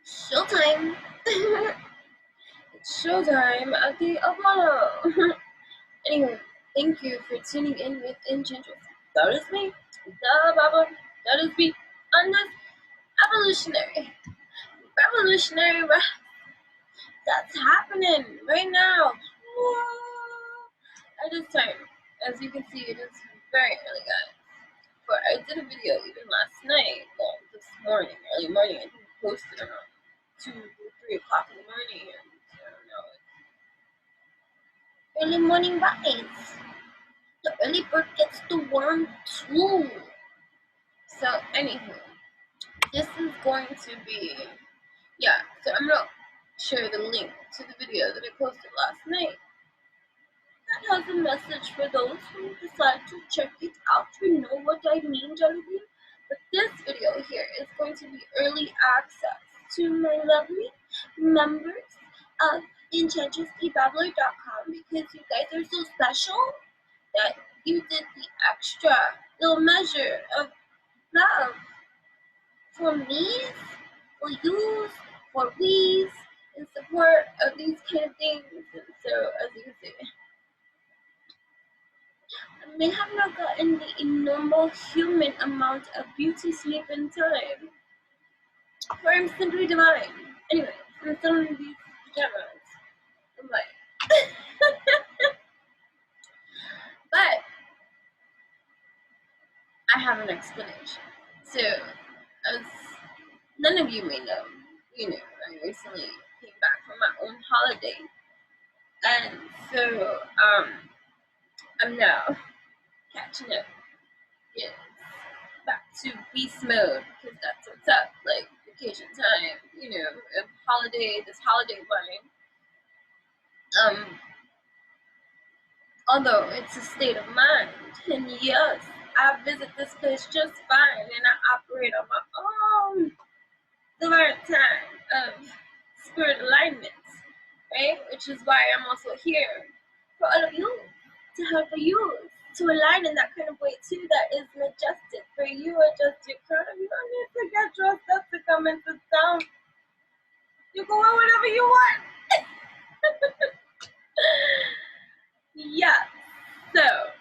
Showtime! It's showtime at the Apollo! Anyway, thank you for tuning in with Enchantress. That is me, the Baba. That is me on this revolutionary that's happening right now. At this time, as you can see, it is very early, guys. But I did a video even last night, well, this morning, early morning. I think I posted around 2 or 3 o'clock in the morning, and I don't know, early morning vibes. The early bird gets the worm too. So, anywho, this is going to be, so I'm gonna share the link to the video that I posted last night. That has a message for those who decide to check it out. You know what I mean, Jellybean? But this video here is going to be early access to my lovely members of EnchantressTheBabbler.com because you guys are so special that you did the extra little measure of love for me, for yous, for we's, in support of these kind of things. And so, as you can see, I may have not gotten the normal human amount of beauty sleep and time, for I'm simply divine. Anyway, I'm still in these pajamas. I'm like, but I have an explanation. So, as none of you may know, I recently came back from my own holiday, and so I'm now catching up. Yes, back to beast mode because that's what's up. Like vacation time, this holiday vibe. Although it's a state of mind, and yes, I visit this place just fine, and I operate on my own divine time of spirit alignments, right? Which is why I'm also here for all of you to help you to align in that kind of way too. That is majestic for you. Adjust your crown. You don't need to get dressed up to come and sit down. You can wear whatever you want. Yeah. So,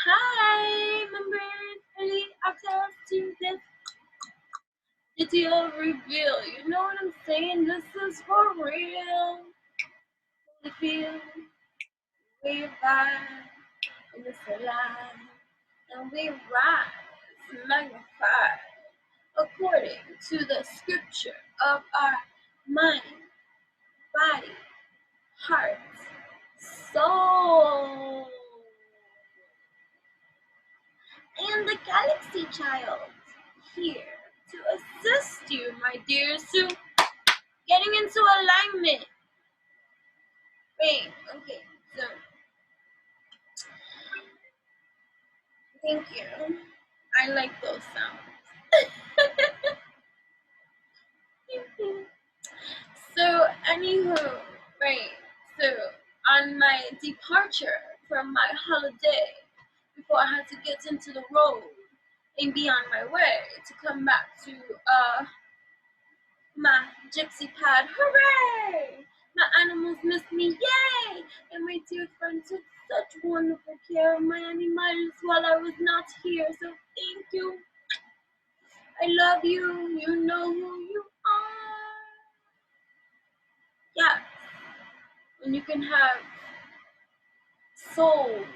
hi, members. Early access to this video reveal. You know what I'm saying? This is for real. We feel, we vibe, and it's alive, and we rise, magnified, according to the scripture of our mind, body, heart, soul, and the galaxy child here to assist you, my dears, to getting into alignment. Right, okay, so thank you. I like those sounds. So, anywho, right, so on my departure from my holiday, before I had to get into the road and be on my way to come back to my gypsy pad, hooray! My animals missed me, yay! And my dear friend took such wonderful care of my animals while I was not here, so thank you. I love you, you know who you are. Yeah, when you can have souls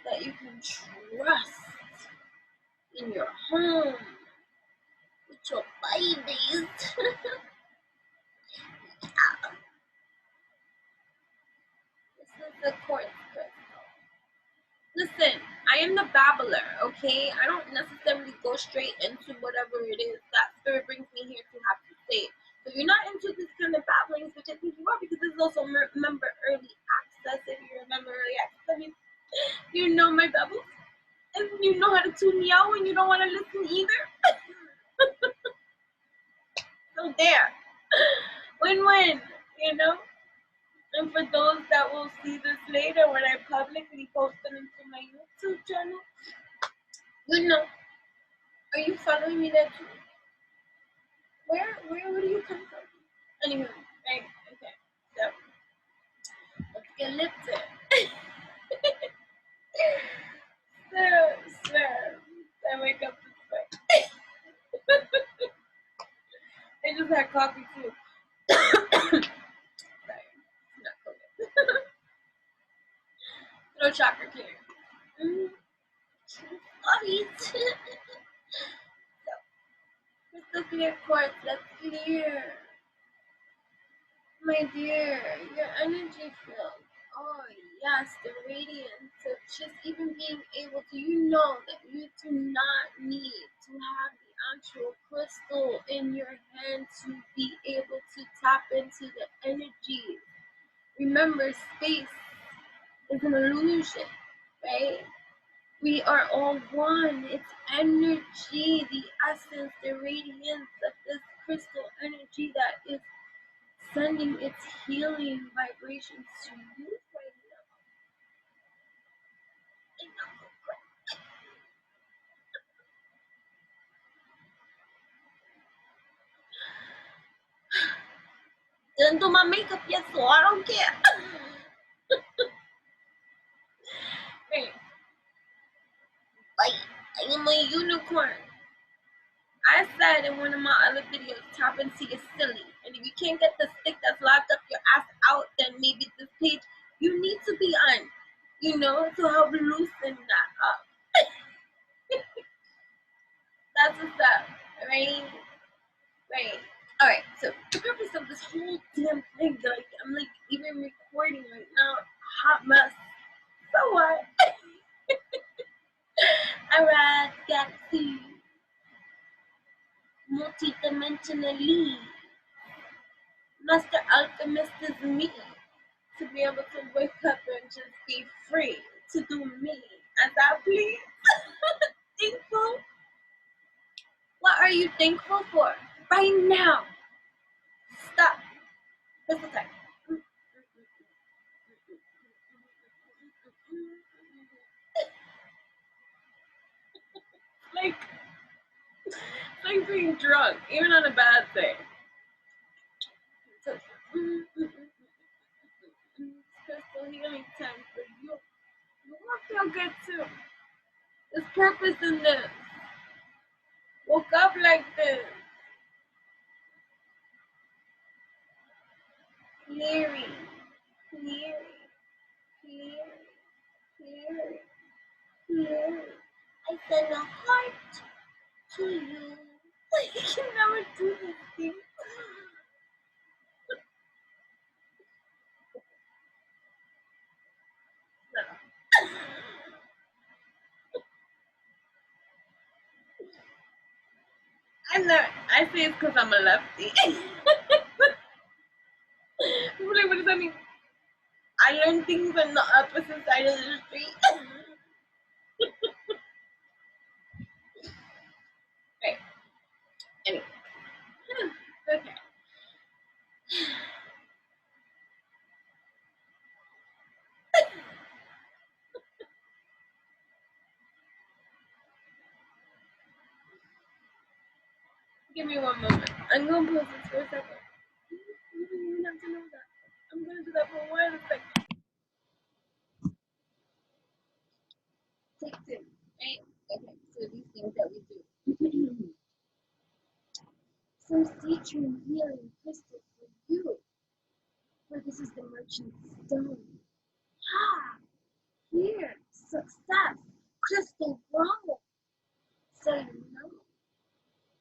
that you can trust in your home with your babies. Yeah. This is the chords crystal. Listen, I am the babbler, okay? I don't necessarily go straight into whatever it is that spirit brings me here to have to say. So if you're not into this kind of babblings, which I think you are, because this is also remember early access. If you remember early access, I mean, you know my babbles, and you know how to tune me out when you don't want to listen either. So there, win-win, you know. And for those that will see this later when I publicly post it into my YouTube channel, you know, are you following me there too? Where do you come from? Anyway, right? Okay, so let's get lifted. So I wake up this way. I just had coffee too. Sorry, not COVID. Throat chakra clear. Sorry. Crystal clear quartz, let's clear. My dear, your energy field. Oh yes, the radiance. So just even being able to, you know that you do not need to have the actual crystal in your hand to be able to tap into the energy. Remember, space is an illusion, right? We are all one. It's energy, the essence, the radiance of this crystal energy that is sending its healing vibrations to you right now. Didn't do my makeup yet, so I don't care. Hey, like, I am a unicorn. I said in one of my other videos, tap into your silly. And if you can't get the stick that's locked up your ass out, then maybe this page you need to be on, you know, to help loosen that up. That's what's up, right? Right. Alright, so the purpose of this whole damn thing, like, I'm like even recording right now, hot mess. So what? Alright, galaxy. Multi-dimensionally. Master Alchemist is me. To be able to wake up and just be free to do me as I please. Thankful? What are you thankful for? Right now. Stop. Crystal time. Like, it's like being drunk, even on a bad day. So, crystal healing time for you. You will feel good too. There's purpose in this. Woke up like this. Clearing, clearing, clearing, clearing, clearing. I send a heart to you. You can never do this thing. No. I say it's because I'm a lefty. People like, what does that mean? I learn things on the opposite side of the street. Right. Anyway. Okay. Give me one moment. I'm going to pause this for a second. You don't even have to know that. I'm going to do that for 1 second. Take two, right? Okay, so these things that we do. Some citrine healing crystal for you. For this is the merchant stone. Ah, here, success, crystal grow. So you know,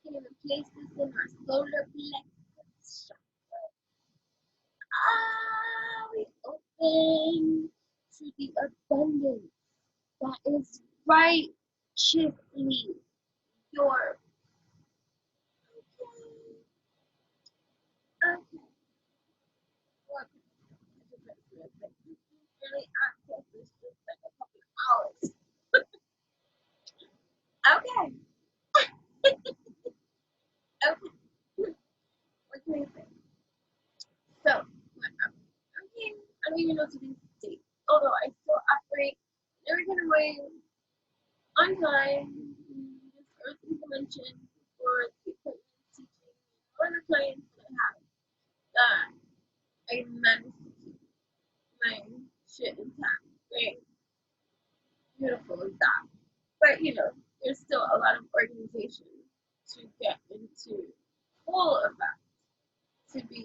can even place this in our solar plexus chakra. Ah, we open to the abundance that is righteously yours. Okay. Well, really access this just like a couple of hours. Okay. Okay. What can I say? So, okay, I don't even know today's date. Although I still operate in a regular way on time, this earthly dimension for the equipment teaching clients that I have that I managed to keep my shit intact, right? Beautiful is that. But there's still a lot of organization to get into full effect to be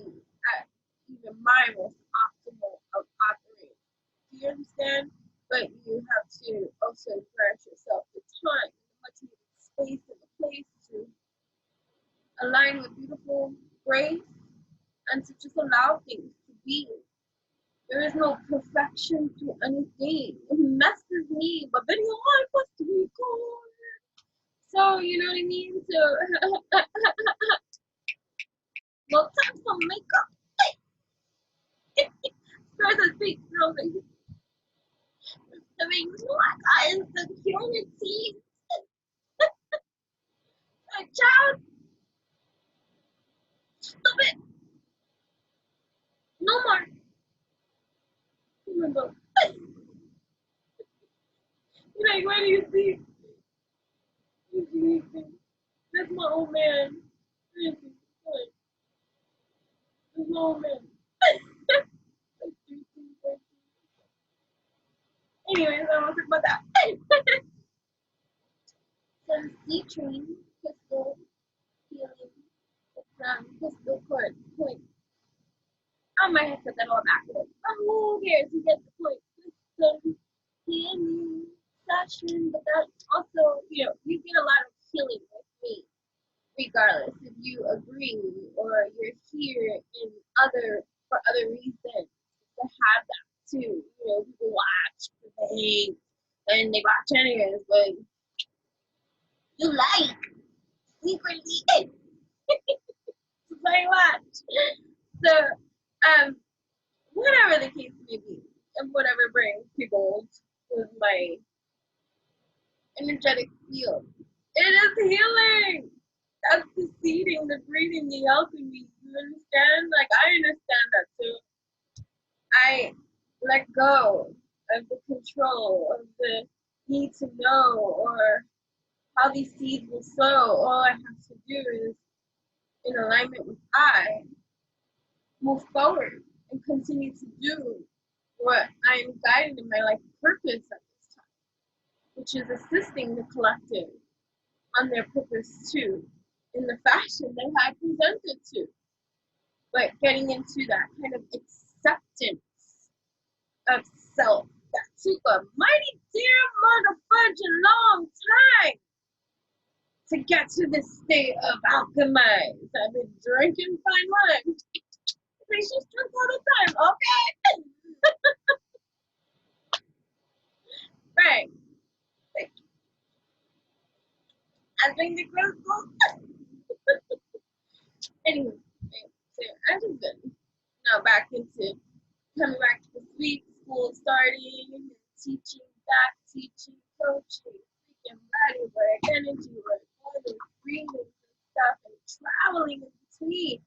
at even my most optimal of operating. Do you understand? But you have to also grant yourself the time, the much needed space and the place to align with beautiful grace and to just allow things to be. There is no perfection to anything. It messes me, but video life was to be cool. So, you know what I mean? So, no time for makeup. First, I speak, I mean, like, insecurity. Like, child, stop it. No more. Remember, you're like, where do you see? That's my old man. That's my old man. Anyways, I don't talk about that. Some C-train, crystal healing, crystal chords, point. I might have said that all backwards. Oh, who cares? You get the point. Crystal healing session, but that also, you get a lot of healing with me, regardless if you agree or you're here for other reasons to have that too. People watch for things and they watch anyways, but you like secretly very much. So, whatever the case may be, and whatever brings people to my energetic field, it is healing. That's the seeding, the breathing, the alchemy. You understand? Like, I understand that too. I let go of the control, of the need to know, or how these seeds will sow. All I have to do is, in alignment with I, move forward and continue to do what I am guided in my life purpose at this time, which is assisting the collective on their purpose too, in the fashion that I presented to. But getting into that kind of acceptance of self that took a mighty dear motherfucking long time to get to this state of alchemize. I've been drinking fine wine. She's drunk all the time, okay? Right. Like, I drink the crystal. Anyway, so I've just been now back into coming back to the week, school starting, and teaching, back teaching, coaching, freaking body work, energy work, all the breathing and stuff, and traveling in between.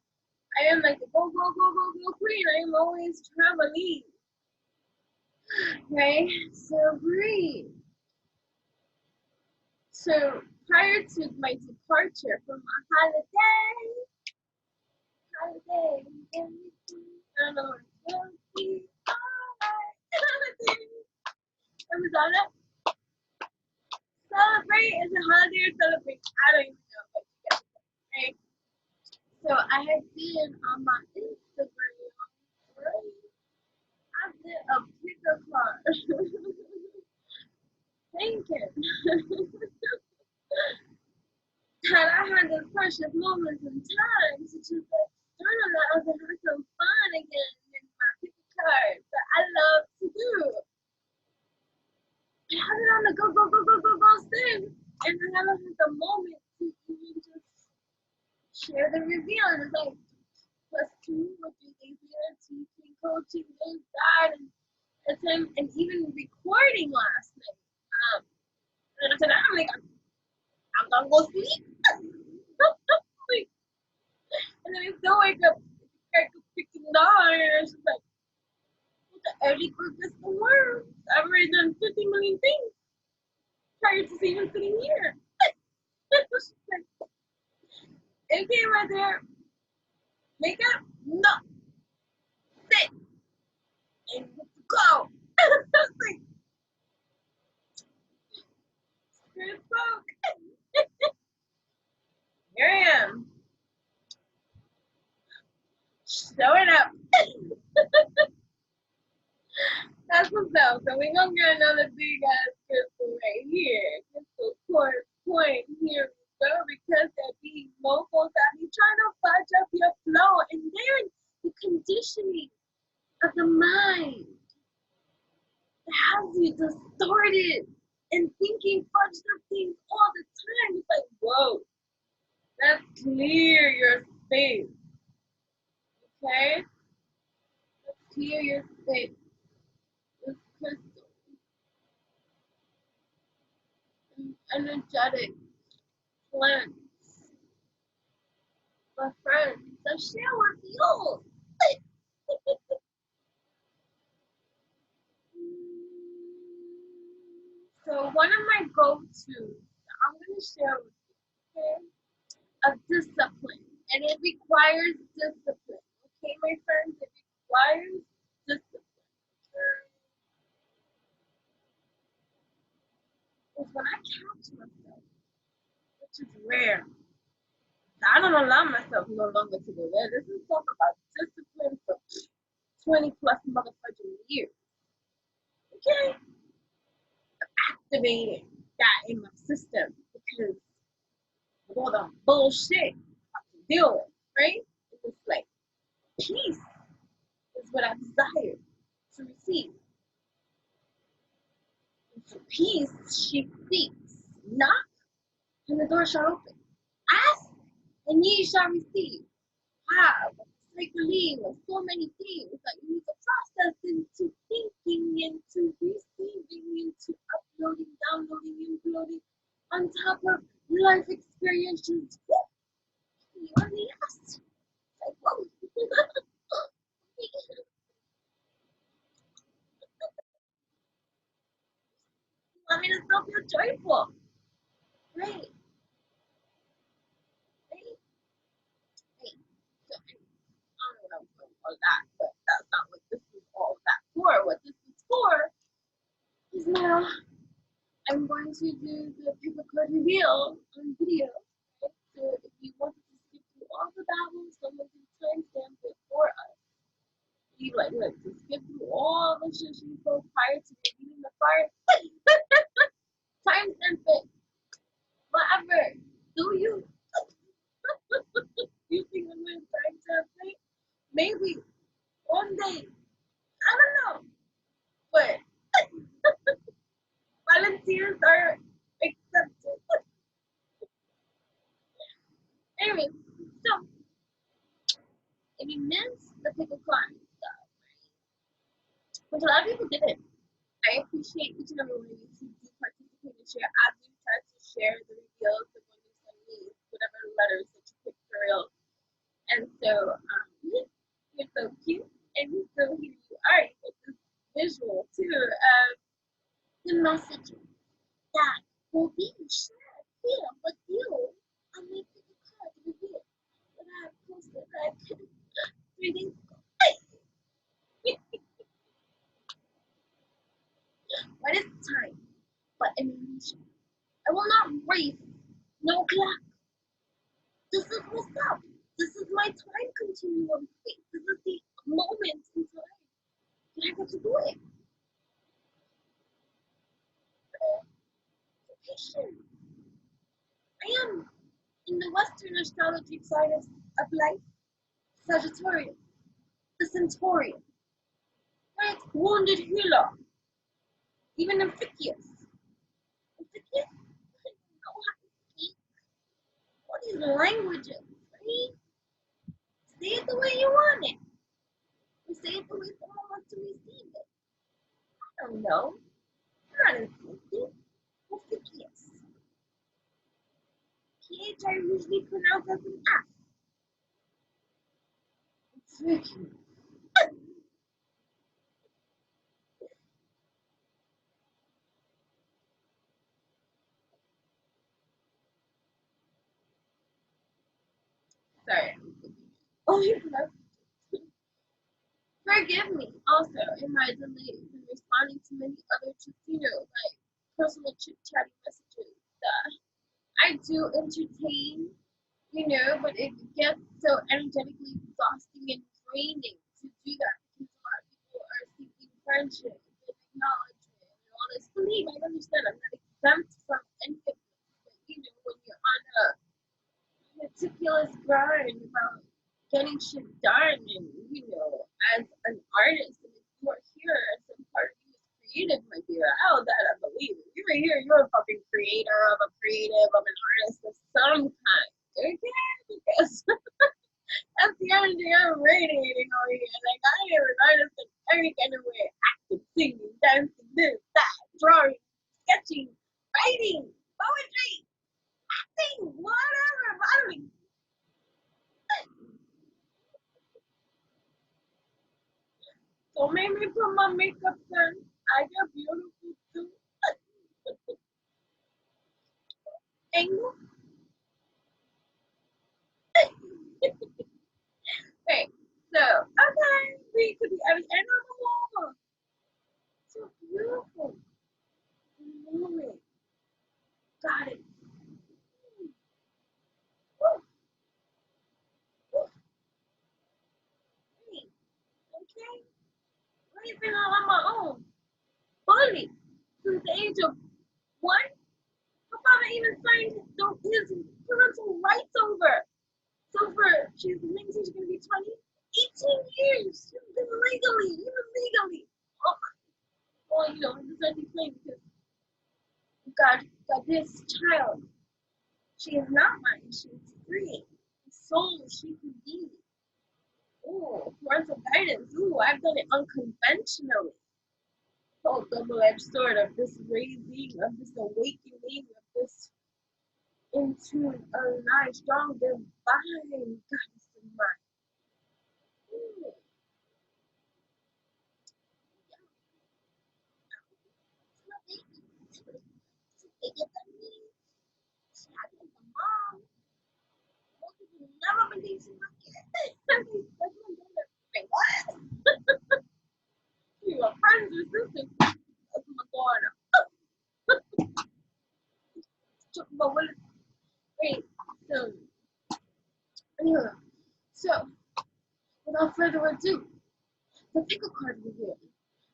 I am like the go, go, go, go, go queen. I am always traveling. Right? So breathe. So prior to my departure from my holiday, I don't know, it's gonna be alright. Amazon, celebrate is a holiday or celebrate. I don't even know what you guys say, right? So I had been on my Instagram, right? I did a pickup card. Thinking that I had those precious moments in time to just externalize and have some fun again in my pickup cards that I love to do. I have it on the go, go, go, go, go, go thing. And I haven't had the moment to even just share the reveal. And it's like, +2, what do they hear? Teaching, coaching, this, that, and even recording last night. And after that, I'm like, I'm gonna go sleep. And then I still wake up like a freaking dawn. And it's just like, what the early bird gets the worm. I've already done 50 million things prior to even sitting here. It came right there. Makeup? No. Sit and go. Like, screw folk. Here I am. Showing up. That's what's up. So we gonna get another big ass crystal right here. Crystal quartz point. Here we go. Because that these mofos that be trying to fudge up your flow, and then the conditioning of the mind has you distorted and thinking fudged up things all the time. It's like, whoa, let's clear your space. Okay? Let's clear your space. This crystal, energetic cleanse. My friends, so share with you. So one of my go-tos, I'm gonna share with you, okay? A discipline, and it requires discipline. Okay, my friends, it requires discipline. Because when I catch myself, which is rare, I don't allow myself no longer to go there. This is talk about discipline for 20 plus motherfucking years. Okay? Activating that in my system because with all the bullshit I have to deal with, right? It's like peace is what I desire to receive. And for peace, she seeks. Knock, and the door shall open. Ask, and ye shall receive. Have, take believe of so many things that you need to process into thinking, into receiving, into uploading, downloading, imploding on top of life experiences. You already asked. Like, whoa. You want me to still feel joyful? Right, right, right. So, I don't know what I was going for that, but that's not what this is all that for. What this is for is now I'm going to do the pick a card reveal on video. Right? So if you wanted to skip through all the babbles, someone can timestamp it for us. You like, look, to skip through all the shit she spoke prior to revealing the fire. Timestamp it. Whatever. Do you? You think I'm going to timestamp it? Maybe one day. I don't know. But volunteers are accepted. Anyway, so if you missed the pick a card stuff, which a lot of people didn't, I appreciate each and every one of you who do participate and share. I do try to share the reveals of when you send me whatever letters that you pick for real. And so you're so cute, and so here you are. You get this visual too of the messages that will be shared here with you on my pick a card reveal that I have posted like 3 days ago. What is time but ammunition? I will not race no clock. This is what's up. This is my time continuum. This is the moment in time that I get to do it. Patient. I am in the Western astrology side of life. Sagittarius, the Centaurian, right? Wounded healer, even Amphibious. Amphibious? I don't know how to speak all these languages, right? Say it the way you want it. Or say it the way someone wants to receive it. I don't know. I'm not insulting. Amphibious. PH I usually pronounce as an F. Freaking. Sorry. Oh my god. Forgive me also in my delays in responding to many other just, like personal chit chatty messages that I do entertain, but it gets so energetically exhausting and draining to do that because a lot of people are seeking friendship and acknowledgement and all this. Believe I understand I'm not exempt from any of this, but when you're on a meticulous grind about getting shit done and as an artist and if you are here some part of you is creative, my dear. Oh that I believe it. You're here, you're a fucking creator of a creative of an artist of some kind. Okay? Because at the end of the day I'm radiating over here. Like I am an artist in every kind of way. Acting, singing, dancing, this, that, drawing, sketching, writing, poetry, acting, whatever, modeling. Don't make me put my makeup on. I get beautiful too. Angle. Okay, so okay, we could be every end of the wall. So beautiful. Moving. Got it. Woo, woo, great. Okay. Raising on my own. Fully. Since the age of one. My father even signed his parental rights over. So for she's maybe she's gonna be 20, 18 years. She's been legally, even legally. Oh, well, this might be plain because God, this child, she is not mine. She is free. The soul she can be. Ooh, parental guidance. Ooh, I've done it unconventionally. Oh, double-edged sword of this raising, of this awakening, of this into alive, strong, divine goddess of mine. Ooh, yeah, it's my baby. They get that meeting. She acted like a mom. Most people never believe she's my kid. That's my daughter. Wait, what? You are friends or sisters? That's my daughter. Talk about what is great. So, anyway, so without further ado, the pickle card reveal.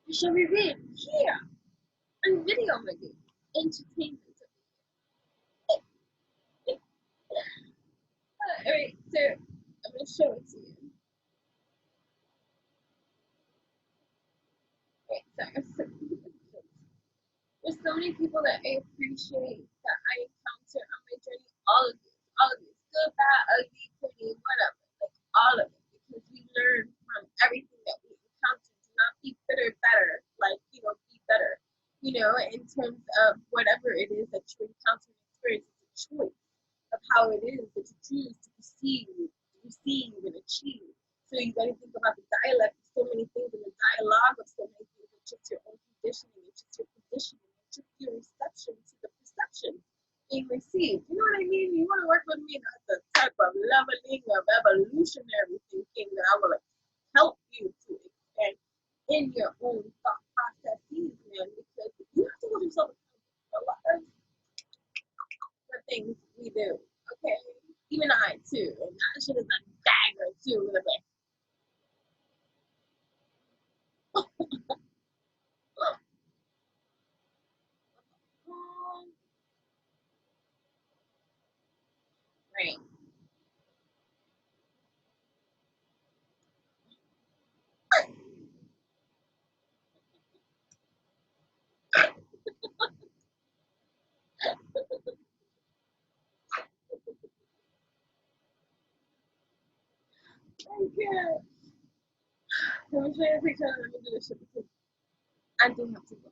I shall reveal here on video, my dude. Entertainment. Alright, so I'm gonna show it to you. Wait, sorry. There's so many people that I appreciate that I encounter on my journey. All of these, good, bad, ugly, pretty, whatever, like all of it, because we learn from everything that we encounter. Do not be bitter, better, like be better. In terms of whatever it is that you encounter and experience, it's a choice of how it is that you choose to perceive, receive, and achieve. So you got to think about the dialect of so many things and the dialogue of so many things. It's just your own conditioning, it's just your positioning, it's just your reception to the perception being received. You know what I mean? You want to work with me, that's the type of leveling of evolutionary thinking that I will help you to expand in your own thought processes, man, because you have to hold yourself accountable for a lot of the things we do. Okay? Even I too. And that shit is a dagger too. Like, right. Okay. Let me show you a picture and let me do this shit because I do have to go.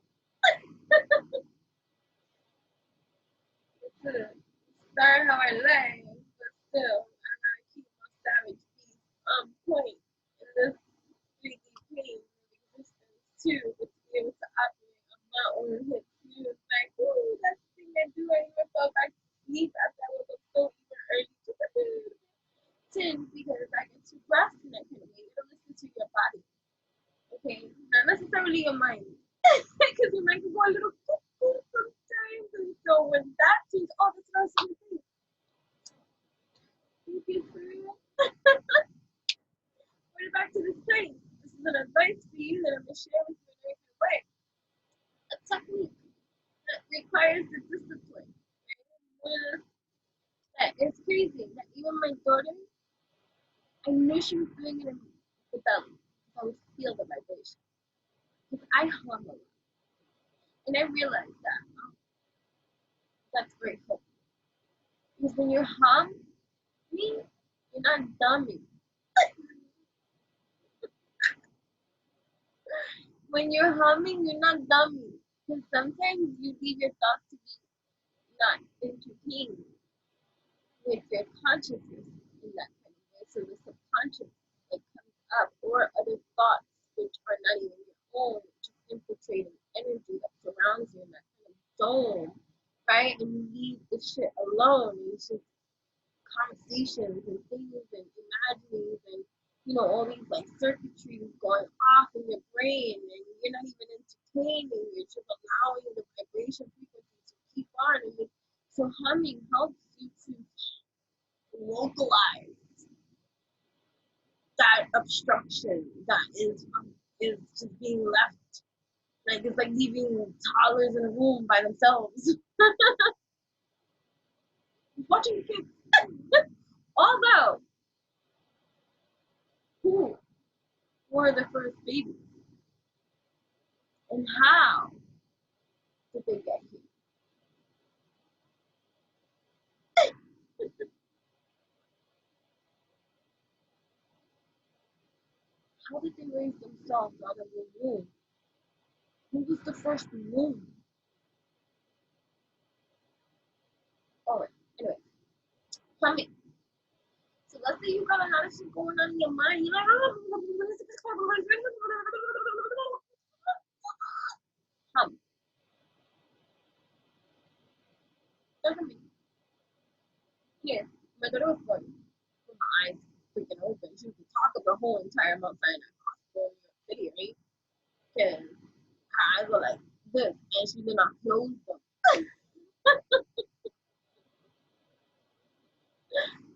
Sorry how I lay, but still, I gotta keep my savage beast on point in this 3D pain of existence too, but to be able to operate on my own hips. You was like, ooh, that's the thing I do. I even felt back to sleep after I woke up so even early. listen because I get to rest in that kind of way. You gotta listen to your body, okay? Not necessarily your mind, because your mind can go a little cuckoo sometimes. And so when that changes, oh, that's what I was going to say. Thank you, Surya. We're back to the same. This is an advice for you that I'm going to share with you in a different way. A technique that requires the discipline. Right? It's crazy that even my daughter, I knew she was doing it in the belly. I would feel the vibration. Because I hum a lot. And I realized that that's grateful. Because when you hum, you're not dumbing. When you're humming, you're not dumbing. Because sometimes you leave your thoughts to be not entertained with your consciousness in that kind of way. So the subconscious like comes up, or other thoughts which are not even your own, just infiltrating energy that surrounds you in that kind of zone, right? And you leave the shit alone. And it's just conversations and things and imaginings and all these like circuitries going off in your brain, and you're not even entertaining, you're just allowing the vibration frequency to keep on. And so humming helps you to localize that obstruction that is just being left. Like it's like leaving toddlers in a room by themselves. Watching the kids. Although, who were the first babies? And how did they get here? How did they raise themselves out of the womb? Who was the first womb? Alright, anyway, humming. So let's say you got a lot of shit going on in your mind. You're like, hum. Start humming. Here, my daughter was born with my eyes freaking open. She was the talk of the whole entire Mount Sinai hospital in New York City, right? Because her eyes were like this, and she did not close them.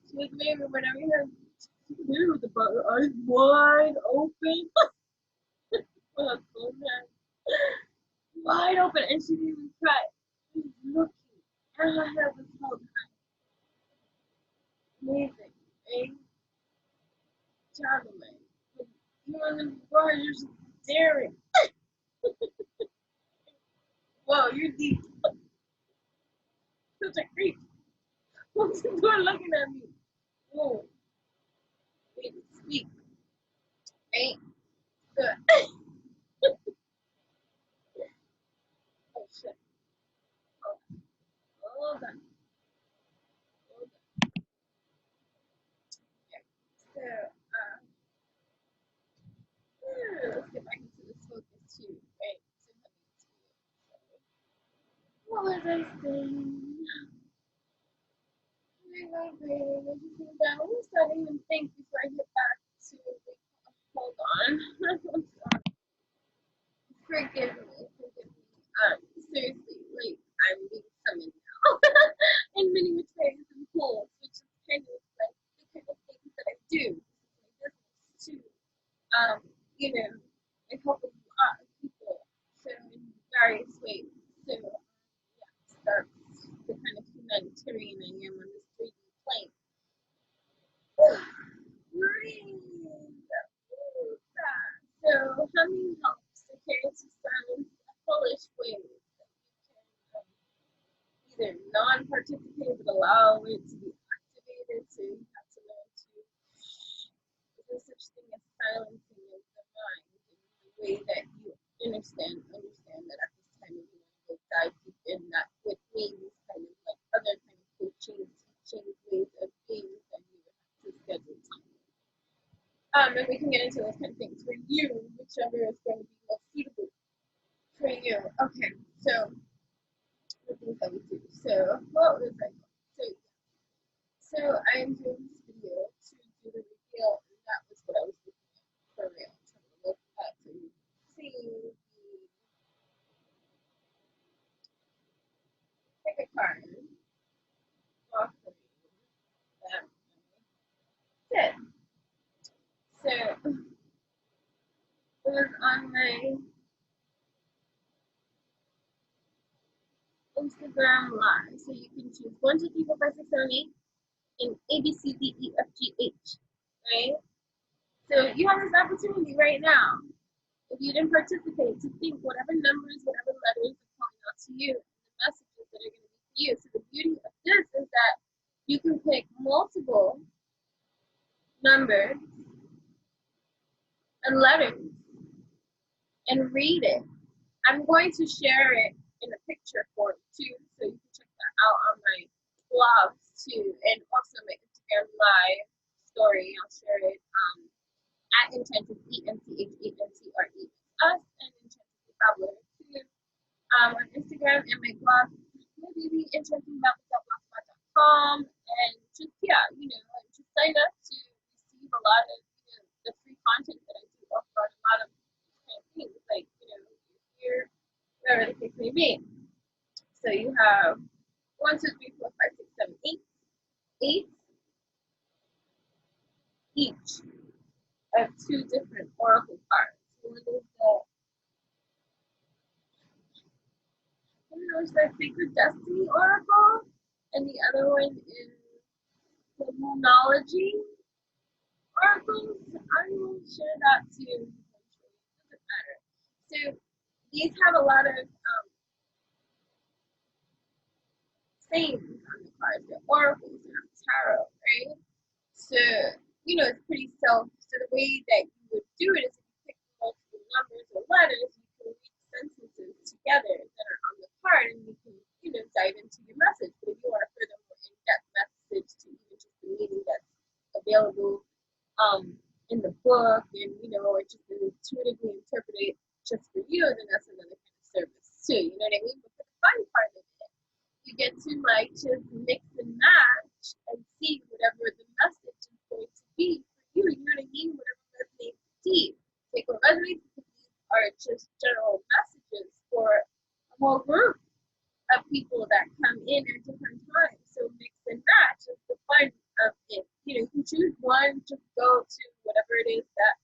She was maybe whenever her she was about her eyes wide open. Oh, so mad. Wide open, and she didn't even cry. She was looking, and her head was held high. Amazing, right? Child of mine. You're in the bar, you're just staring. Whoa, you're deep. Such a creep. What's the door looking at me? Whoa, wait, speak, right? Good. Oh shit. Hold on. Hold on. Hold on. Okay. So, let's get back into this focus too, right? So, what was I saying? My brain is just down. I'm starting to even think before I get back to the. Hold on. I'm sorry. Forgive me. Forgive me. Seriously, like I'm being summoned now in many which ways and pools, which is kind of like the kind of things that I do. This is my business too. Um, I help a lot of people, so in various ways. So yeah, that's the kind of humanitarian I am on this 3D plane. Breathe. Ooh, so humming helps, okay, to silence a foolish way that you can either non-participate but allow it to be activated. So you have to learn to, there's such thing as silencing of the mind in the way that you understand that at this time you want to go dive deep in that with me, these kind of like other kind of coaching, teaching ways of being, then you would have to schedule time. And we can get into those kind of things for you, whichever is going to be most suitable for you. Okay, so the things that we do. So what was I going to say? So I am doing this video to my Instagram live. So you can choose 1, 2, 3, 4, 5, 6, 7, 8, and A, B, C, D, E, F, G, H. Right? So you have this opportunity right now, if you didn't participate, to think whatever numbers, whatever letters are calling out to you, and the messages that are going to be for you. So the beauty of this is that you can pick multiple numbers and letters and read it. I'm going to share it in a picture form too, so you can check that out on my blogs too, and also my Instagram live story. I'll share it at Intentive ENTHANTRE us and Intentive Babbler too on Instagram and my blog. Maybe enchantingbabbler.blogspot.com, and just just sign up to receive a lot of the free content that I do offer on a lot of kind of things like here, whatever the case may be. So you have 1, 2, 3, 4, 5, 6, 7, 8 each of 2 different oracle cards. One is the Sacred Destiny Oracle, and the other one is the Moonology Oracle. I will share that too. It doesn't matter. So these have a lot of sayings on the cards. They're oracles, they're tarot, right? So, it's pretty self. So the way that you would do it is if you pick multiple numbers or letters, you can read sentences together that are on the card, and you can, dive into your message. But if you want a further more in-depth message to even just the meaning that's available in the book, and or just intuitively interpret it just for you, then that's another kind of service too. You know what I mean? But the fun part of it, you get to just mix and match and see whatever the message is going to be for you. You know what I mean? Whatever resonates deep. Take what resonates, because these are just general messages for a whole group of people that come in at different times. So mix and match is the fun of it. You can choose one, just go to whatever it is that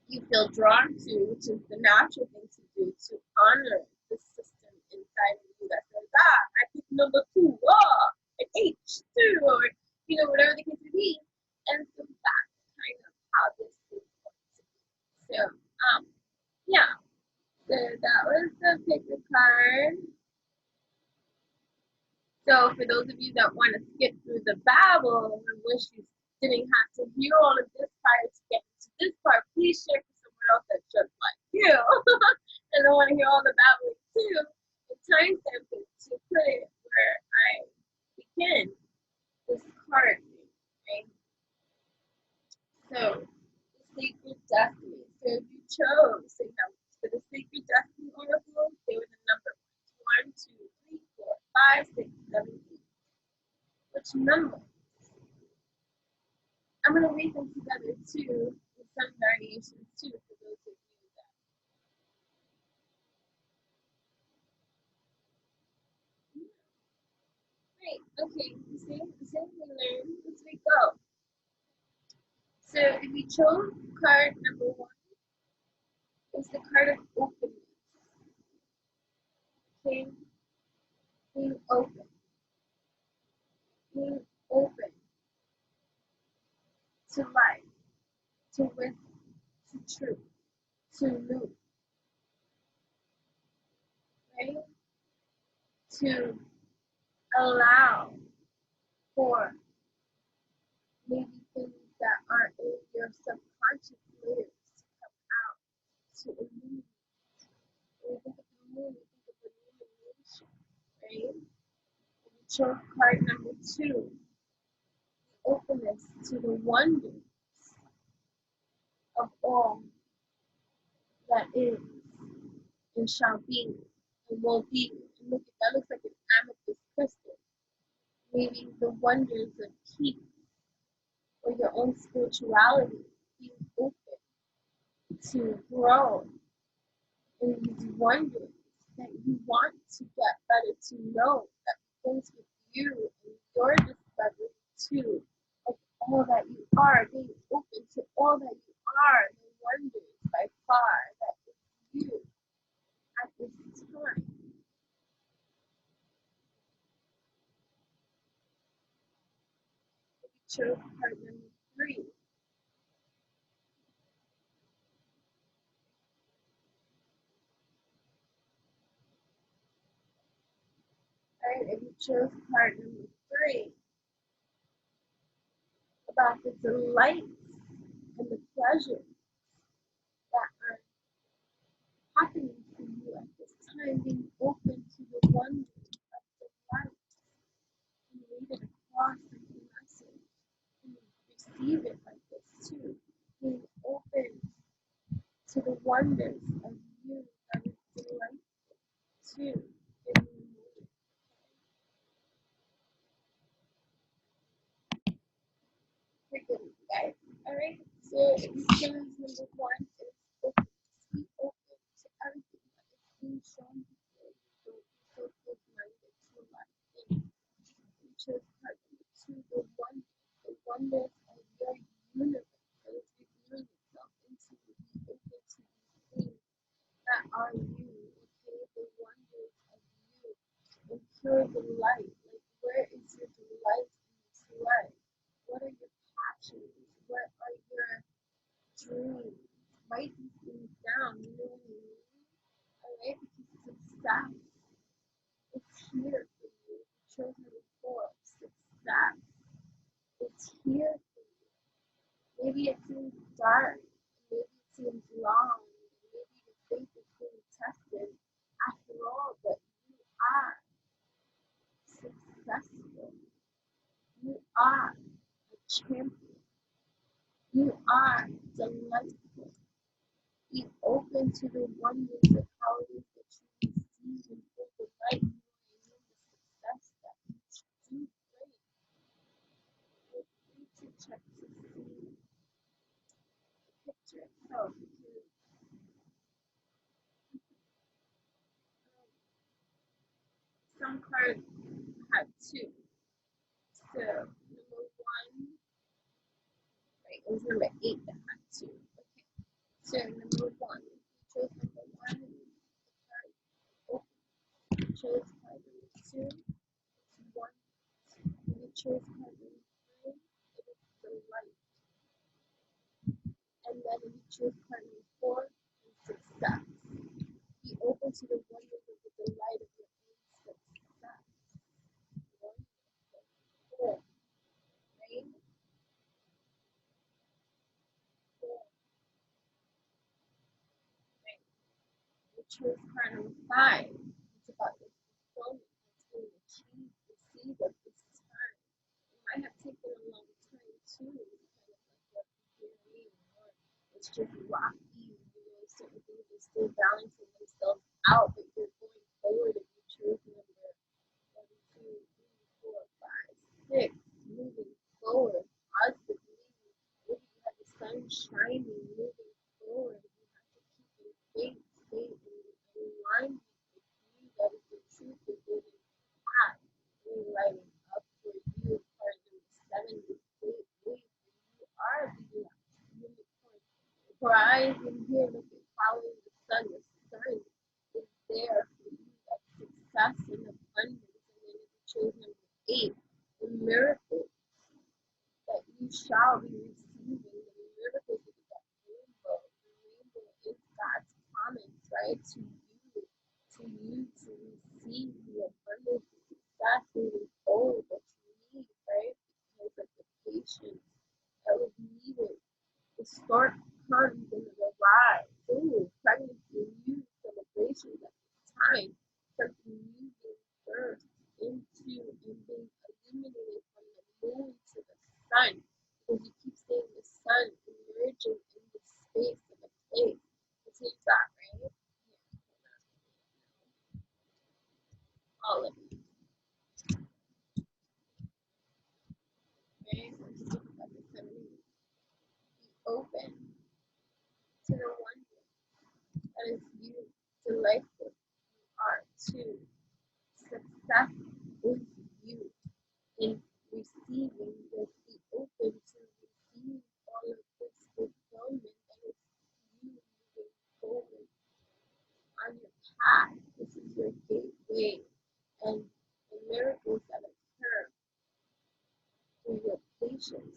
you feel drawn to, which is the natural thing to do, to honor the system inside of you that says, I pick number 2, an H2, or whatever the case may be. And so that's kind of how this is going to be. So, yeah. So that was the picker card. So for those of you that want to skip through the babble and wish you didn't have to hear all of this prior to getting to this part, please share with someone else that's just like you. And I want to hear all the babbling too. The timestamp is to put it where I begin this card thing, right? So the sacred destiny. So if you chose, for the sacred destiny oracle, they were the number 1, 2, 3, 4, 5, 6, 7, 8. Which number? I'm going to read them together too, with some variations too, for those of you that. Great, okay, the same we learn as we go. So if you chose card number 1, it's the card of openness. Okay, being open. Being open to life, to wisdom, to truth, to new, right? To allow for maybe things that are in your subconscious layers to come out, to illuminate. When we think of the moon, we think of illumination, right? And we chose card number 2, the openness to the wonders of all that is and shall be and will be. And look, that looks like an amethyst crystal. Maybe the wonders of peace or your own spirituality, being open to grow in these wonders that you want to get better, to know that begins with you and your discovery too of all that you are, being open to all that you are, the wonders by far that chose card number 3. Alright, if you chose card number 3, about the delights and the pleasures that are happening for you at this time, being open to the wonders of the light, and read it across like a message, and receive it like this too, being open to the wonders of you that is delightful too in the moment. Pretty good, guys. Alright, so experience number 1 is open. Be open to everything that is being shown before you. Don't be so close-minded to life. You chose card number 2, the wonders of your universe that is revealing itself into you. Be open to these things that are you, okay? The wonders of you. And pure delight. Like, where is your delight in this life? What are your passions? What are your dreams? Write these things down, you know what I mean? Alright? Because success is here for you. Children of force, success is here for you. Maybe it seems dark, maybe it seems long, maybe your faith is being tested after all, but you are successful. You are a champion. You are delightful. Be open to the wonders of how it is that you receive and feel the light you are in, the success that you do bring. Feel free to check to see the picture itself, because some cards have 2. So number 1, right, it was number 8 that had 2. Okay. So number 1, you chose number 1, the card open. You chose card number 2, it's 1. When you chose card number 3, it is the light. And then when you choose card number 4, it's success. Be open to the wonders of the delight of your own success. 1, 4, right? 4, right? You choose card number 5. It's about your fulfillment that's being achieved, received at this time. It might have taken a long time too, kind of like what you're hearing, or it's just rocky, certain things are still balancing themselves out, but you're going forward if you choose number 1, 2, 3, 4, 5, 6, moving forward positively. Maybe you have the sun shining, moving forward. You have to keep your faith, stay in alignment with you. That is the truth of living path. Really lighting up for you. Part number 7 is great ways. You are the unicorn. Rise in here, look at following the sun. The sun is there for you. That's success and abundance. And then if you chose number 8, the miracles that you shall be receiving, the miracles of that rainbow. The rainbow is God's promise, right? To you to receive the abundance of success moving forward that you need, right? Because of the patience that was needed. The stork comes in the rise. Ooh, pregnancy, new celebrations at this time. Something new being birthed into and being illuminated from the moon to the sun. Because you keep seeing the sun emerging in the space of a place. You see that, right? All of it. Okay? So just look at the feminine. Be open to the wonder that is you. Delightful you are too. Success is you in receiving this. Be open to receive all of this fulfillment that is you moving forward on your path. This is your gateway, and the miracles that occur through your patience,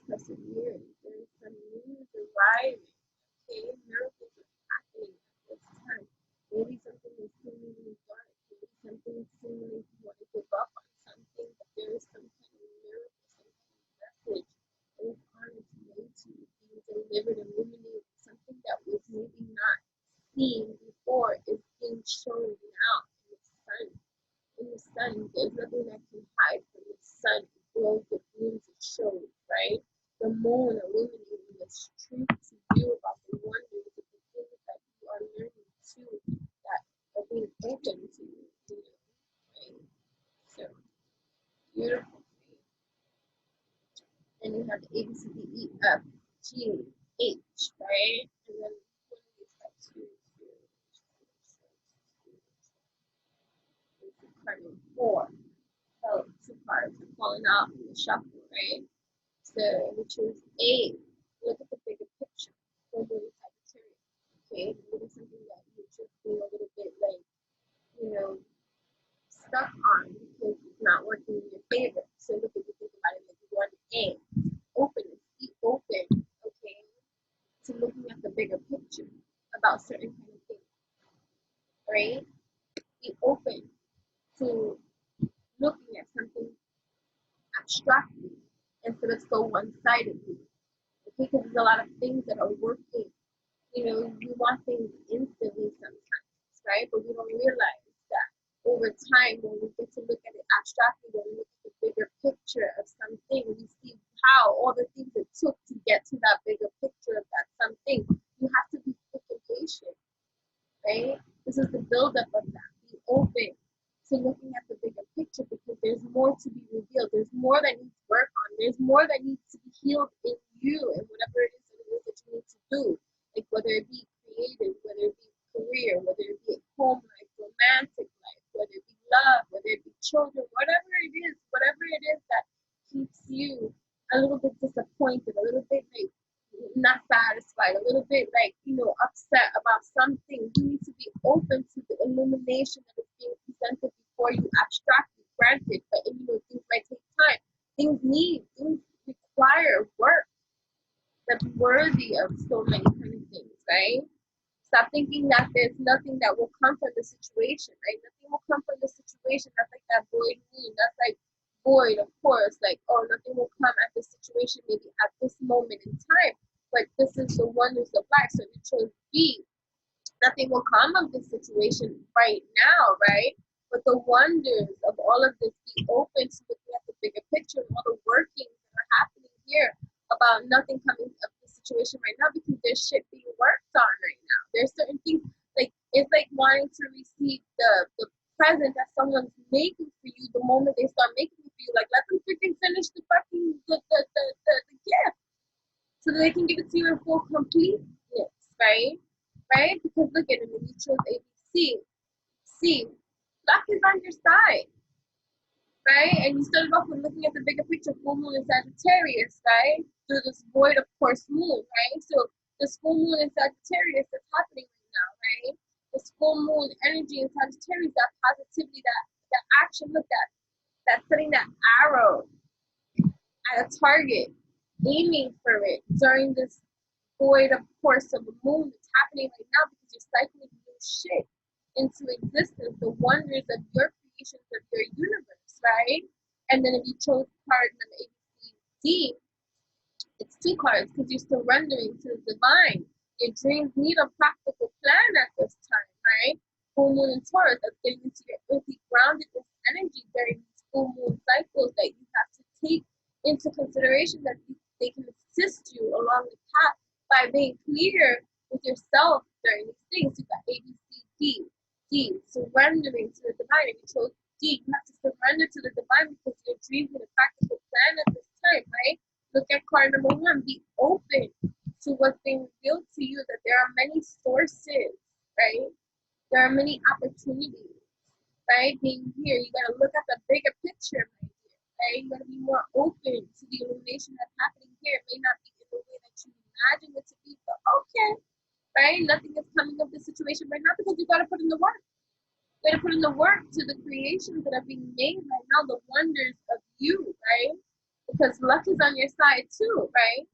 delivered, illuminated, something that was maybe not seen before is being shown now in the sun. In the sun, there's nothing that can hide from the sun. It glows, it blooms, it shows, right? The moon illuminating this truth to you about the wonders of the things that you are learning too, that are being open to you, right? So beautiful. And you have the A, B, C, D, E, F, G, H, right? And then one of these got card number 4. So 2 cards are falling out in the shuffle, right? So we choose A. Look at the bigger picture. Full moon Sagittarius. Okay, maybe something that you just feel a little bit like, stuck on because it's not working in your favor. So look at you think about it like 1A. Openness, be open, okay, to looking at the bigger picture about certain kind of things, right? Be open to looking at something abstractly instead of so one-sidedly. Okay, because there's a lot of things that are working. You want things instantly sometimes, right? But we don't realize that over time, when we get to look at it abstractly, when we look at the bigger picture of something, we see how all the things it took to get to that bigger picture of that something. You have to be freaking patient, right? This is the buildup of that. Be open to looking at the bigger picture because there's more to be revealed. There's more that needs work on. There's more that needs to be healed in you and whatever it is that you need to do. Like whether it be creative, whether it be career, whether it be home life, romantic life, whether it be love, whether it be children, whatever it is that keeps you a little bit disappointed, a little bit like not satisfied, a little bit like, upset about something. You need to be open to the illumination that is being presented before you abstractly granted. But things might take time. Things require work that's worthy of so many kind of things, right? Stop thinking that there's nothing that will come from the situation, right? Nothing will come from the situation. That's like that void moon. That's like void, of course. Like, oh, nothing will come at this situation, maybe at this moment in time. But this is the wonders of life. So you chose B. Nothing will come of this situation right now, right? But the wonders of all of this, be open to looking at the bigger picture and all the workings that are happening here about nothing coming of the situation right now because there's shit being worked on right now. There's certain things like it's like wanting to receive the present that someone's making for you the moment they start making it for you. Like let them freaking finish the fucking the gift so that they can give it to you in full completeness, right? Right? Because look at it, when you chose ABC, C, luck is on your side, right? And you started off with looking at the bigger picture, full moon in Sagittarius, right? Through this void, of course, moon, right? So this full moon in Sagittarius that's happening right now, right? This full moon energy in Sagittarius, that positivity, that action, look at that setting that arrow at a target, aiming for it during this void, of course, of the moon that's happening right now because you're cycling new shit into existence, the wonders of your creations of your universe, right? And then if you chose card number A, B, C, D, it's 2 cards because you're surrendering to the divine. Your dreams need a practical plan at this time, right? Full moon and Taurus, that's getting into your earthy groundedness energy during these full moon cycles that you have to take into consideration that they can assist you along the path by being clear with yourself during these things. You got A, B, C, D. D, surrendering to the divine. If you chose D, you have to surrender to the divine because your dreams need a practical plan at this time, right? Look at card number 1. Be open to what's being revealed to you, that there are many sources, right? There are many opportunities, right? Being here, you got to look at the bigger picture, my dear, right? You got to be more open to the illumination that's happening here. It may not be in the way that you imagine it to be, but okay, right? Nothing is coming of this situation right now because you got to put in the work. You got to put in the work to the creations that are being made right now, the wonders of you, right? Because luck is on your side too, right?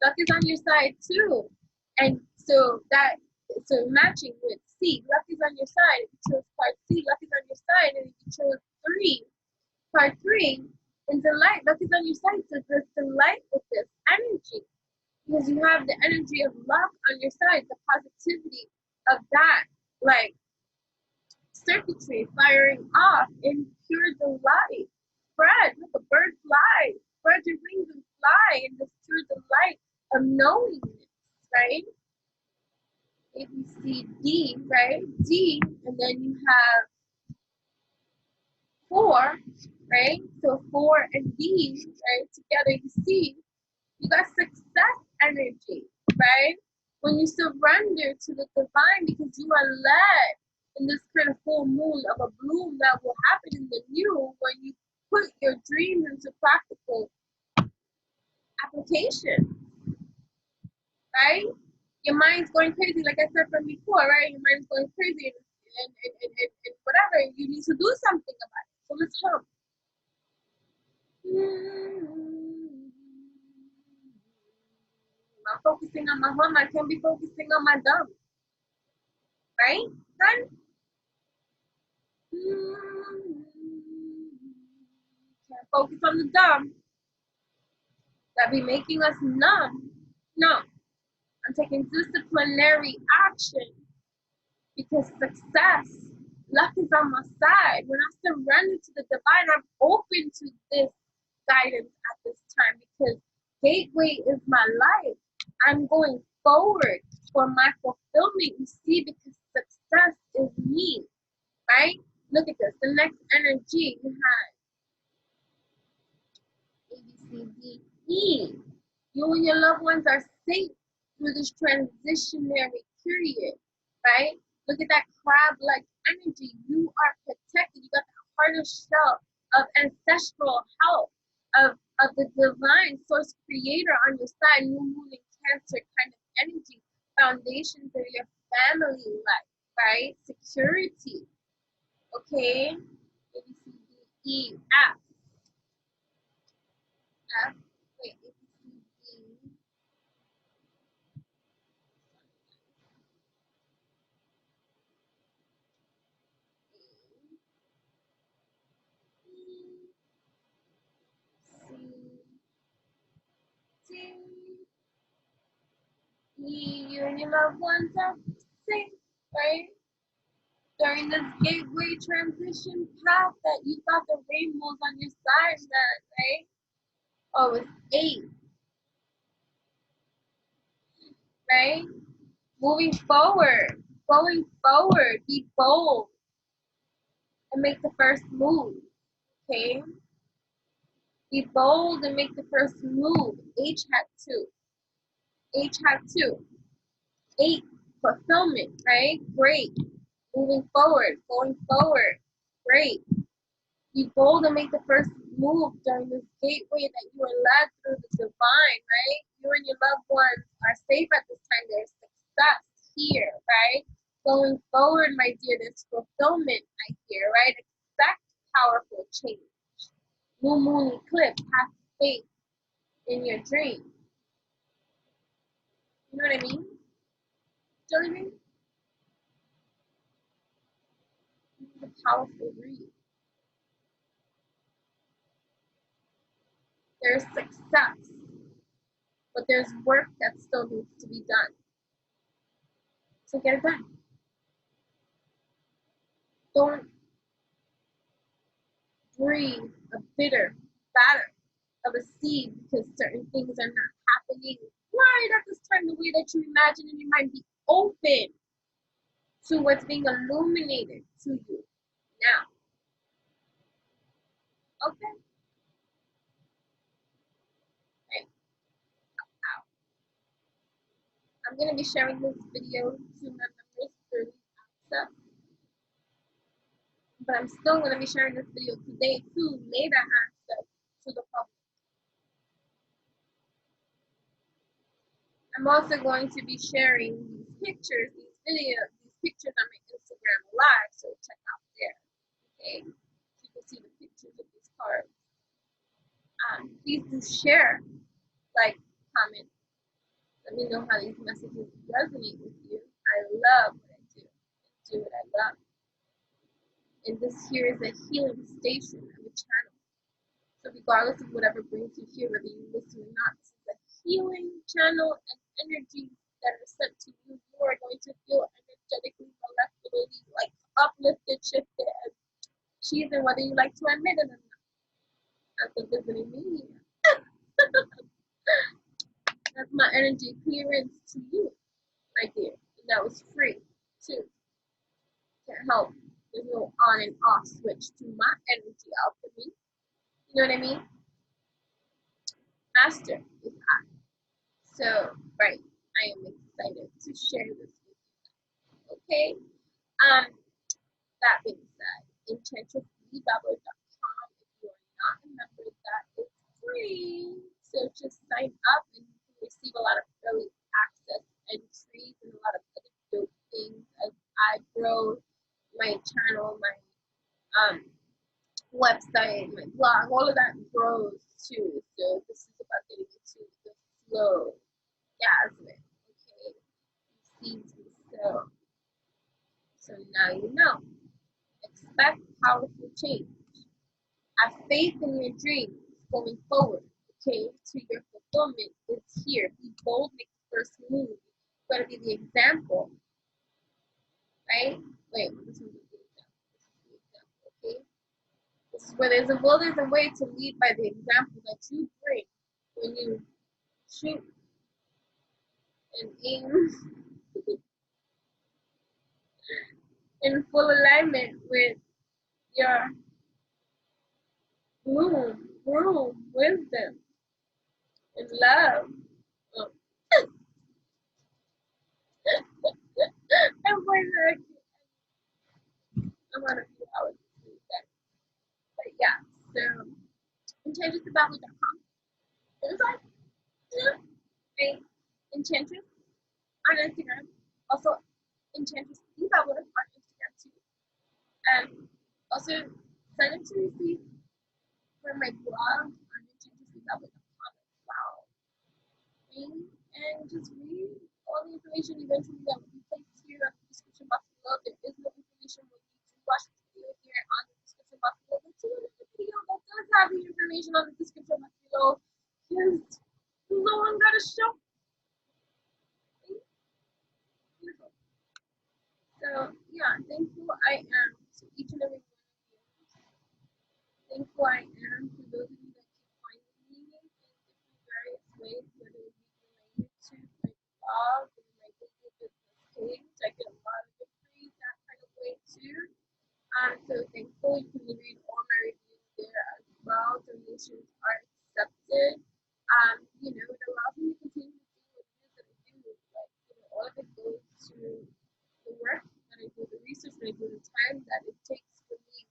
Luck is on your side too. And so matching with C, luck is on your side. If you chose card C, luck is on your side. And if you chose card 3, and delight, luck is on your side. So there's delight with this energy. You because you have the energy of luck on your side, the positivity of that, like, circuitry firing off in pure delight. Spread, look, a bird flies. Spread your wings and fly in this pure delight of knowingness, right? A, B, C, D, right? D, and then you have 4, right? So 4 and D, right? Together you see you got success energy, right? When you surrender to the divine because you are led in this kind of full moon of a bloom that will happen in the new when you put your dreams into practical application, right? Your mind's going crazy, like I said from before, right? Your mind's going crazy and whatever. You need to do something about it. So let's hum. I'm focusing on my hum. I can't be focusing on my dumb, right? Then can't focus on the dumb that be making us numb. No, I'm taking disciplinary action because success, luck is on my side. When I surrender to the divine, I'm open to this guidance at this time because Gateway is my life. I'm going forward for my fulfillment, you see, because success is me, right? Look at this. The next energy you have A, B, C, D, E. You and your loved ones are safe through this transitionary period, right? Look at that crab-like energy. You are protected. You got the harder shell of ancestral health, of the divine source creator on your side, new moon and Cancer kind of energy, foundations of your family life, right? Security, okay? A, B, C, D, E, F. F. Wait, A, B, C, D. You and your loved ones are safe, right? During this gateway transition path that you got the rainbows on your side, man, right? Oh, it's 8, right? Moving forward, going forward, be bold and make the first move, okay? Be bold and make the first move. H had 2. H had 2. 8, fulfillment, right? Great. Moving forward, going forward, great. Be bold and make the first move during this gateway that you are led through the divine, right? You and your loved ones are safe at this time. There's success here, right? Going forward, my dear, there's fulfillment, I hear, right? Expect powerful change. New moon eclipse, have faith in your dream. You know what I mean? Jelly bean? This is a powerful read. There's success, but there's work that still needs to be done. So get it done. Don't breathe a bitter batter of a seed because certain things are not happening right at this time the way that you imagine, and you might be open to what's being illuminated to you now. Okay? Right. I'm going to be sharing this video to my members through WhatsApp, but I'm still going to be sharing this video today to later access to the public. I'm also going to be sharing these pictures, these videos, these pictures on my Instagram live, so check out there. Okay, you can see the pictures of these cards. Please do share, like, comment. Let me know how these messages resonate with you. I love what I do. I do what I love. And this here is a healing station of a channel. So regardless of whatever brings you here, whether you listen or not, this is a healing channel and energies that are sent to you, you are going to feel energetically, molecularly, like uplifted, shifted, and cheesing, whether you like to admit it or not. That's a visiting me. That's my energy clearance to you right there. And that was free too, to help. There's no on and off switch to my energy alchemy. You know what I mean? Master is I. So, right, I am excited to share this with you. Okay? That being said, enchantressbabbler.com, if you are not a member, that is free. So just sign up and you can receive a lot of early access entries and a lot of other dope things as I grow my channel, my website, my blog, all of that grows too. So this is about getting into the flow. Jasmine, okay? Seeds and sow. So now you know. Expect powerful change. Have faith in your dreams going forward. Okay, to your fulfillment is here. Be bold, make the first move. You gotta be the example, right? Wait, this one's the example. This is the example, okay? This is where there's a will, there's a way to lead by the example that you bring when you shoot and aim in full alignment with your room, wisdom, and love. Oh. I'm going to I'm on a few hours to sleep then. But yeah, so enchantressbabbler.com. It's like, right? Enchantress on Instagram. Also, Enchantress Babbler on Instagram too. And also, sign up to receive for my blog on enchantressbabbler.com as well. And just read all the information eventually that will be placed here on the description box below. There is no information when you do watch this video here on the description box below. Go to another video that does have the information on the description box below. Just no one got a show. Beautiful. So yeah, thankful I am to each and every one of you. Thankful I am for those of you that keep finding me in different various ways, whether it be through my YouTube, my blog, or my Google business page. I get a lot of inquiries that kind of way too. So thankful you can read all my reviews there as well. Donations are accepted. It allows me to continue to do what it is that I do. Like, all of it goes to the work that I do, the research that I do, the time that it takes for me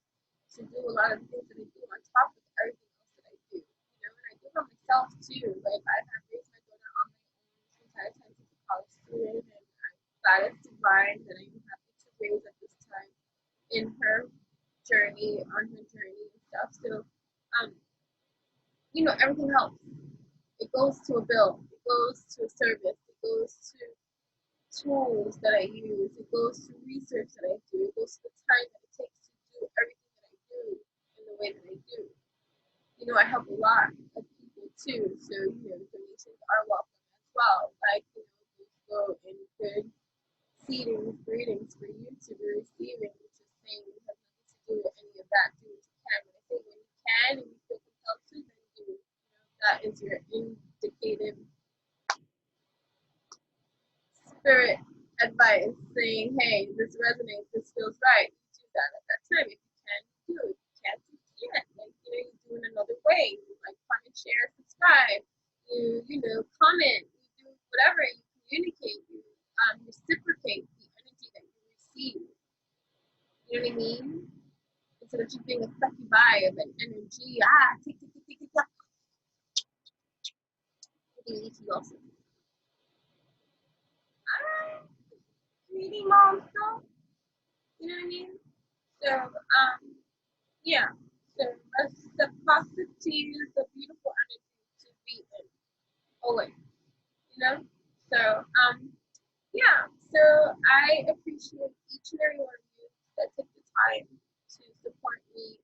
to do a lot of the things that I do on top of everything else that I do. And I do it myself too. Like, I have raised my daughter on my own since I attended a college student, and I'm glad it's divine that I'm happy to raise at this time in her journey, on her journey and stuff. So, everything helps. It goes to a bill, it goes to a service, it goes to tools that I use, it goes to research that I do, it goes to the time that it takes to do everything that I do in the way that I do. I help a lot of people too, so donations are welcome as well. Like, those go in good seedings, greetings for you to be receiving, which is saying it has nothing to do with any of that. Do what you can. When I say when you can and you feel compelled to, then do. That is your indicative spirit advice saying, hey, this resonates, this feels right. You do that at that time. If you can, do it. If you can't, you can't. Like, you do it another way. You comment, share, subscribe. You comment. You do whatever. You communicate. You reciprocate the energy that you receive. You know what I mean? Instead of just being a sucky vibe and energy, tick, tick, tick, tick, tick, tick. You need to also. Alright. Sweetie mom stuff. You know what I mean? So, yeah. So reciprocity is a beautiful energy to be in. Always. So, yeah. So I appreciate each and every one of you that took the time to support me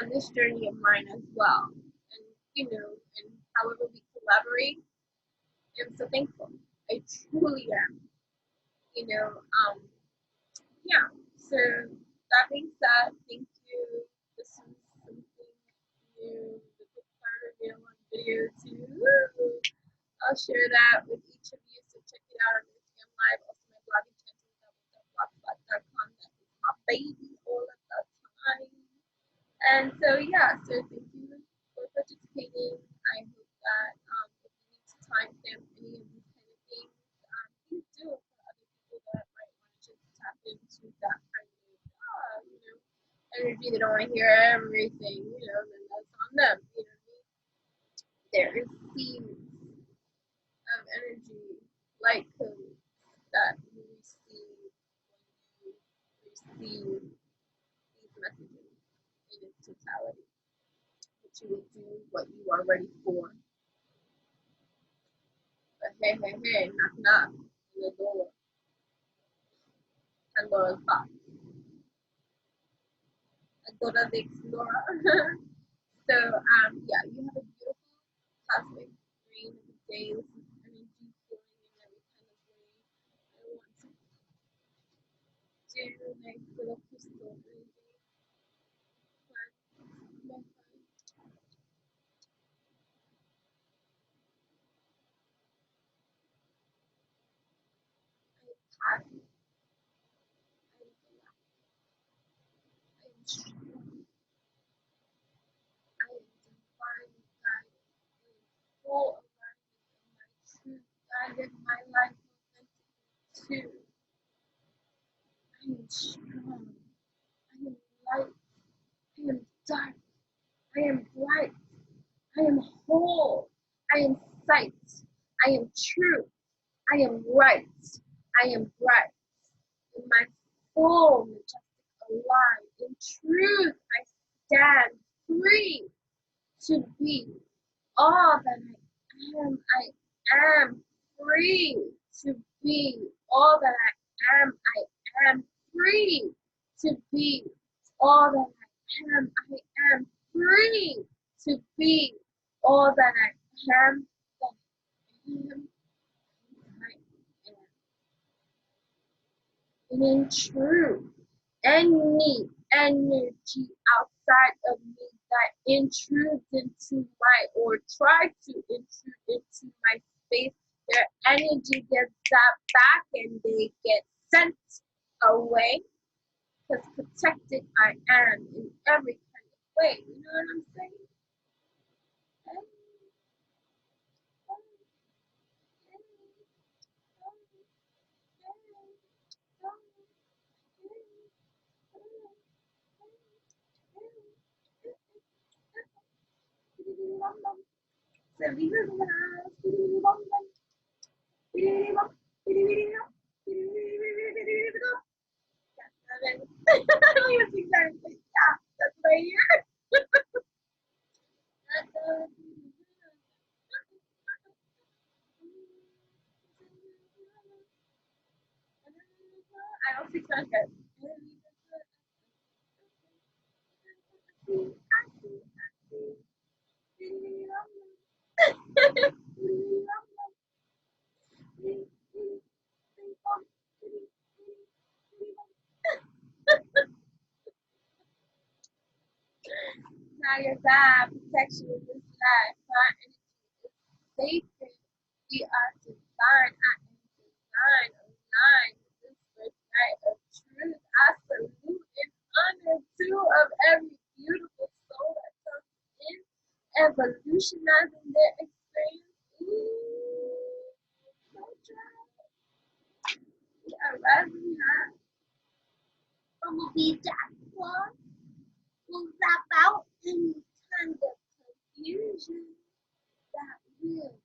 on this journey of mine as well. And, and however we collaborate, I'm so thankful. I truly am. You know, yeah. So that being said, thank you. This is something new, the big part of real one video too. I'll share that with each of you. So check it out on Instagram Live. Also my blogging channel, www.blogspot.com. That is my baby all of the time. And so yeah, so thank you for participating. I hope that if you need to timestamp any of these kind of things, please do for other people that might want to just tap into that kind of energy. They don't want to hear everything, then that's on them. You know what I mean? There is seeds of energy, light codes that you receive when you receive these messages in its totality. That you will do what you are ready for. But hey, hey, hey, knock, knock on the door. Pandora's box. Dora the Explorer. So, yeah, you have a beautiful cosmic dream of the day. This is energy healing in every kind of way. I want to do nice little crystal energy. I am strong. I am divine guided. I am full alignment in my truth. Guided my life authentically too. I am strong. I am light. I am dark. I am bright. I am whole. I am sight. I am truth. I am right. I am bright. In my full majestic alive. In truth, I stand free to be all that I am. I am free to be all that I am. I am free to be all that I am. I am free to be all that I am. That I am. I am. And in truth, any energy outside of me that intrudes into my or tries to intrude into my space, their energy gets zapped back and they get sent away because protected I am in every kind of way. You know what I'm saying? So because of I don't even think that. Yeah, that's right here. I don't speak Spanish, guys. Now your God, protection in this life, our energy is sacred. We are divine. I am divine, aligned with this birthright of truth. I salute and honor two of every beautiful soul that comes in, evolutionizing their experience. Ooh, so dry. We are rising high. And we'll be that one. Will zap out any kind of confusion that will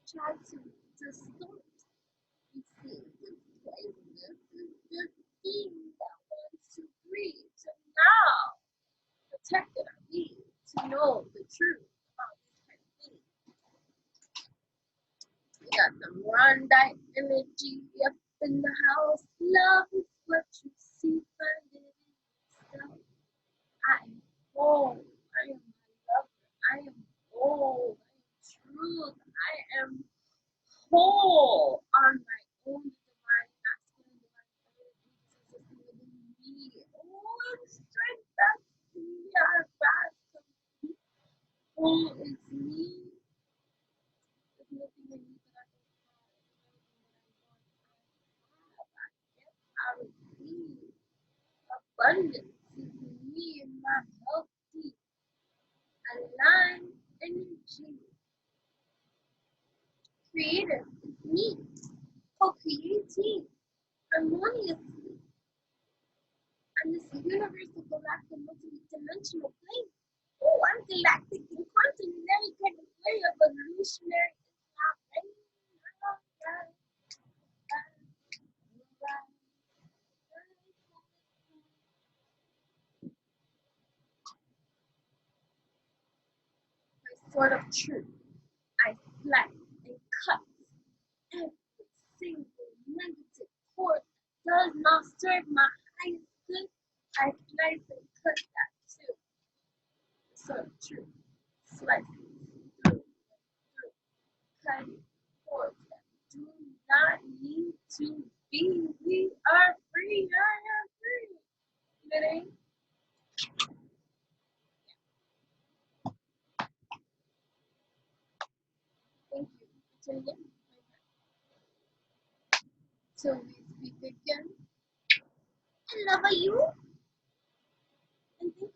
try to distort. You see, this place, this is the thing that wants to breathe, to now protect it. I need to know the truth about this kind of thing. We got some Rondite energy up in the house. Love is what you see, find it in yourself. I am whole. I am my lover. I am bold. I am truth. I am whole on my own divine masculine, divine feminine, Jesus is within me. Oh, strength that's me, our fast, whole is me. There's nothing in me that I don't have. Everything that I want, I have. I receive. Abundance is me in my healthy, aligned energy. Creative is me, co-creating harmoniously. And this universal galactic multi-dimensional plane. Oh, I'm galactic and quantum in every kind of way. Evolutionary is my brain. My sword of truth. I slice and cut every single negative chord that does not serve my highest good. I slice and cut that too. The sword of truth. Slice through, cutting cords that do not need to be. We are free. I am free. Living. Thank you for tuning in. Till we speak again. I love you. And thank you.